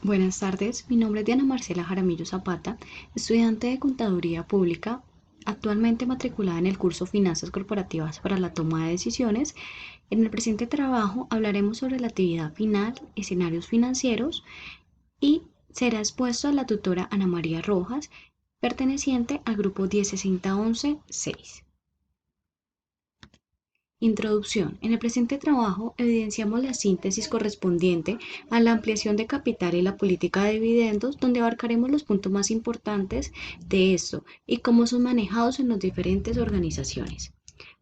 Buenas tardes, mi nombre es Diana Marcela Jaramillo Zapata, estudiante de Contaduría Pública, actualmente matriculada en el curso Finanzas Corporativas para la Toma de Decisiones. En el presente trabajo hablaremos sobre la actividad final, escenarios financieros y será expuesto a la tutora Ana María Rojas, perteneciente al grupo 106011-6. Introducción. En el presente trabajo evidenciamos la síntesis correspondiente a la ampliación de capital y la política de dividendos, donde abarcaremos los puntos más importantes de esto y cómo son manejados en las diferentes organizaciones.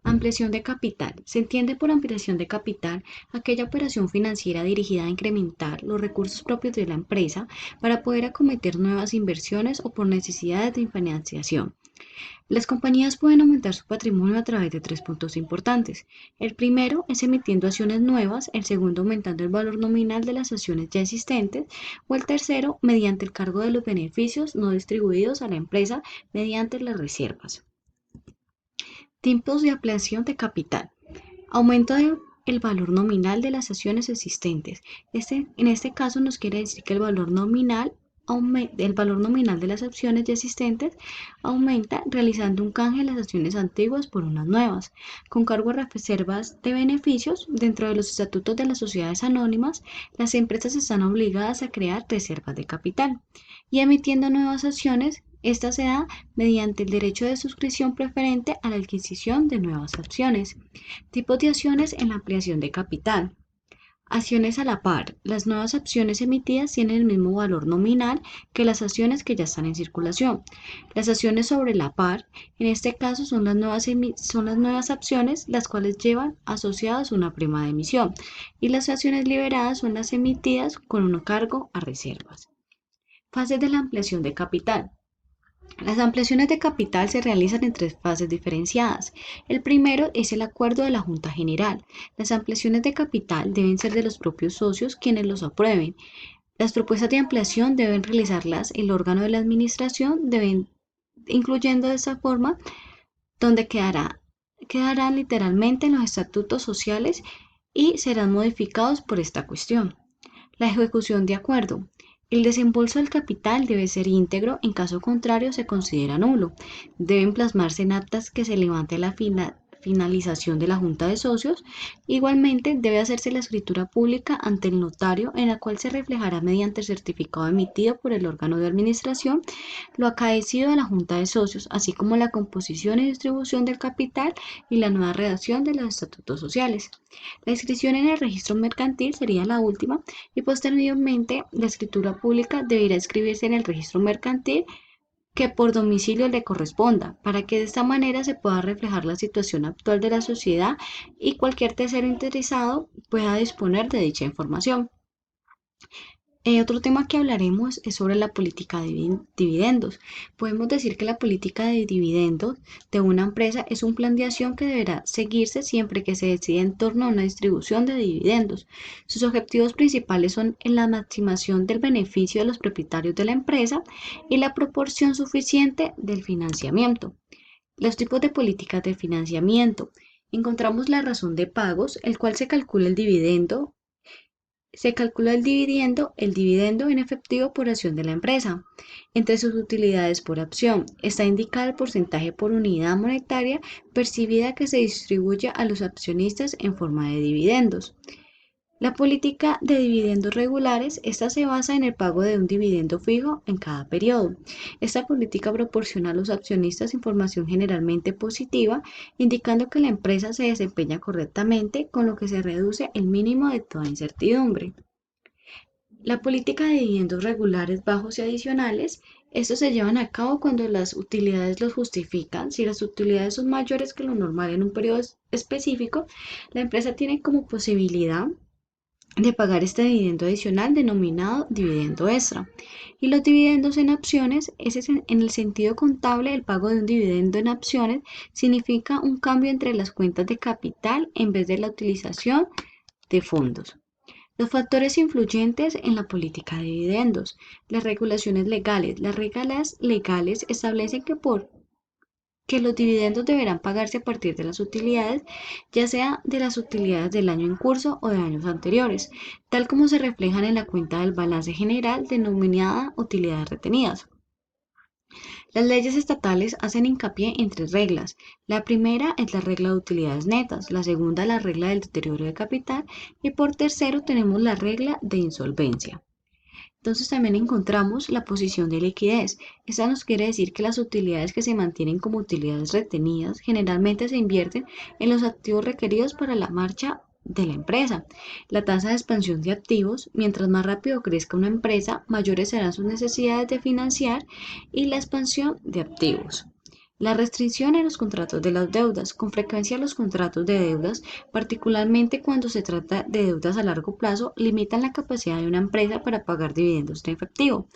Ampliación de capital. Se entiende por ampliación de capital aquella operación financiera dirigida a incrementar los recursos propios de la empresa para poder acometer nuevas inversiones o por necesidades de financiación. Las compañías pueden aumentar su patrimonio a través de tres puntos importantes. El primero es emitiendo acciones nuevas, el segundo aumentando el valor nominal de las acciones ya existentes o el tercero mediante el cargo de los beneficios no distribuidos a la empresa mediante las reservas. Tipos de ampliación de capital. Aumento del valor nominal de las acciones existentes. En este caso nos quiere decir que el valor nominal de las acciones ya existentes aumenta realizando un canje de las acciones antiguas por unas nuevas. Con cargo a reservas de beneficios, dentro de los estatutos de las sociedades anónimas, las empresas están obligadas a crear reservas de capital y emitiendo nuevas acciones. Esta se da mediante el derecho de suscripción preferente a la adquisición de nuevas acciones. Tipos de acciones en la ampliación de capital. Acciones a la par. Las nuevas acciones emitidas tienen el mismo valor nominal que las acciones que ya están en circulación. Las acciones sobre la par, en este caso, son las nuevas acciones las cuales llevan asociadas una prima de emisión y las acciones liberadas son las emitidas con un cargo a reservas. Fases de la ampliación de capital. Las ampliaciones de capital se realizan en tres fases diferenciadas. El primero es el acuerdo de la Junta General. Las ampliaciones de capital deben ser de los propios socios quienes los aprueben. Las propuestas de ampliación deben realizarlas el órgano de la administración, incluyendo de esa forma donde quedarán literalmente en los estatutos sociales y serán modificados por esta cuestión. La ejecución de acuerdo. El desembolso del capital debe ser íntegro, en caso contrario se considera nulo. Deben plasmarse en actas que se levante la finalización de la Junta de Socios. Igualmente, debe hacerse la escritura pública ante el notario, en la cual se reflejará mediante el certificado emitido por el órgano de administración lo acaecido a la Junta de Socios, así como la composición y distribución del capital y la nueva redacción de los estatutos sociales. La inscripción en el registro mercantil sería la última y posteriormente la escritura pública deberá inscribirse en el registro mercantil que por domicilio le corresponda, para que de esta manera se pueda reflejar la situación actual de la sociedad y cualquier tercero interesado pueda disponer de dicha información. Otro tema que hablaremos es sobre la política de dividendos. Podemos decir que la política de dividendos de una empresa es un plan de acción que deberá seguirse siempre que se decida en torno a una distribución de dividendos. Sus objetivos principales son la maximización del beneficio de los propietarios de la empresa y la proporción suficiente del financiamiento. Los tipos de políticas de financiamiento. Encontramos la razón de pagos, el cual el dividendo en efectivo por acción de la empresa. Entre sus utilidades por acción está indicado el porcentaje por unidad monetaria percibida que se distribuye a los accionistas en forma de dividendos. La política de dividendos regulares, esta se basa en el pago de un dividendo fijo en cada periodo. Esta política proporciona a los accionistas información generalmente positiva, indicando que la empresa se desempeña correctamente, con lo que se reduce el mínimo de toda incertidumbre. La política de dividendos regulares bajos y adicionales, estos se llevan a cabo cuando las utilidades los justifican. Si las utilidades son mayores que lo normal en un periodo específico, la empresa tiene como posibilidad de pagar este dividendo adicional denominado dividendo extra. Y los dividendos en acciones, ese es en el sentido contable, el pago de un dividendo en acciones significa un cambio entre las cuentas de capital en vez de la utilización de fondos. Los factores influyentes en la política de dividendos. Las regulaciones legales. Las reglas legales establecen que por que los dividendos deberán pagarse a partir de las utilidades, ya sea de las utilidades del año en curso o de años anteriores, tal como se reflejan en la cuenta del balance general denominada utilidades retenidas. Las leyes estatales hacen hincapié en tres reglas. La primera es la regla de utilidades netas, la segunda la regla del deterioro de capital y por tercero tenemos la regla de insolvencia. Entonces también encontramos la posición de liquidez. Esta nos quiere decir que las utilidades que se mantienen como utilidades retenidas generalmente se invierten en los activos requeridos para la marcha de la empresa. La tasa de expansión de activos, mientras más rápido crezca una empresa, mayores serán sus necesidades de financiar y la expansión de activos. La restricción en los contratos de las deudas. Con frecuencia los contratos de deudas, particularmente cuando se trata de deudas a largo plazo, limitan la capacidad de una empresa para pagar dividendos en efectivo.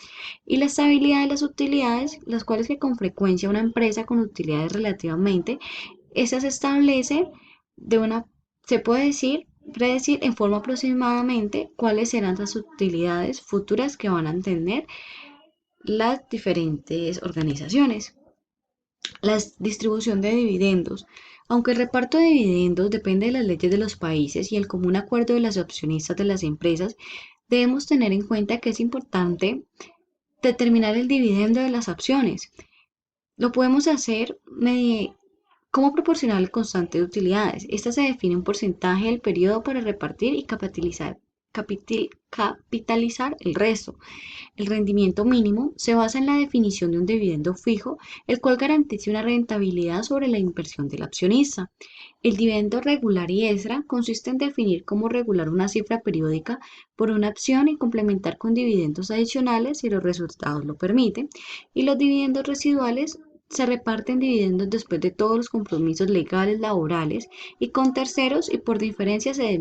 Y la estabilidad de las utilidades, las cuales que con frecuencia una empresa con utilidades relativamente, esa se establece de una, se puede decir, predecir en forma aproximadamente cuáles serán las utilidades futuras que van a tener las diferentes organizaciones. La distribución de dividendos. Aunque el reparto de dividendos depende de las leyes de los países y el común acuerdo de los accionistas de las empresas, debemos tener en cuenta que es importante determinar el dividendo de las acciones. Lo podemos hacer mediante cómo proporcionar el constante de utilidades. Esta se define un porcentaje del periodo para repartir y capitalizar el resto. El rendimiento mínimo se basa en la definición de un dividendo fijo, el cual garantice una rentabilidad sobre la inversión del accionista. El dividendo regular y extra consiste en definir cómo regular una cifra periódica por una acción y complementar con dividendos adicionales si los resultados lo permiten. Y los dividendos residuales se reparten dividendos después de todos los compromisos legales, laborales y con terceros y por diferencia se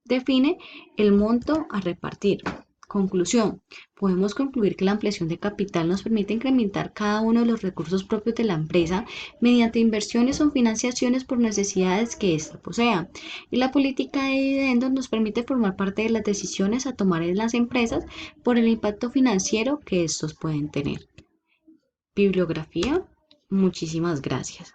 define el monto a repartir. Conclusión. Podemos concluir que la ampliación de capital nos permite incrementar cada uno de los recursos propios de la empresa mediante inversiones o financiaciones por necesidades que ésta posea. Y la política de dividendos nos permite formar parte de las decisiones a tomar en las empresas por el impacto financiero que estos pueden tener. Bibliografía. Muchísimas gracias.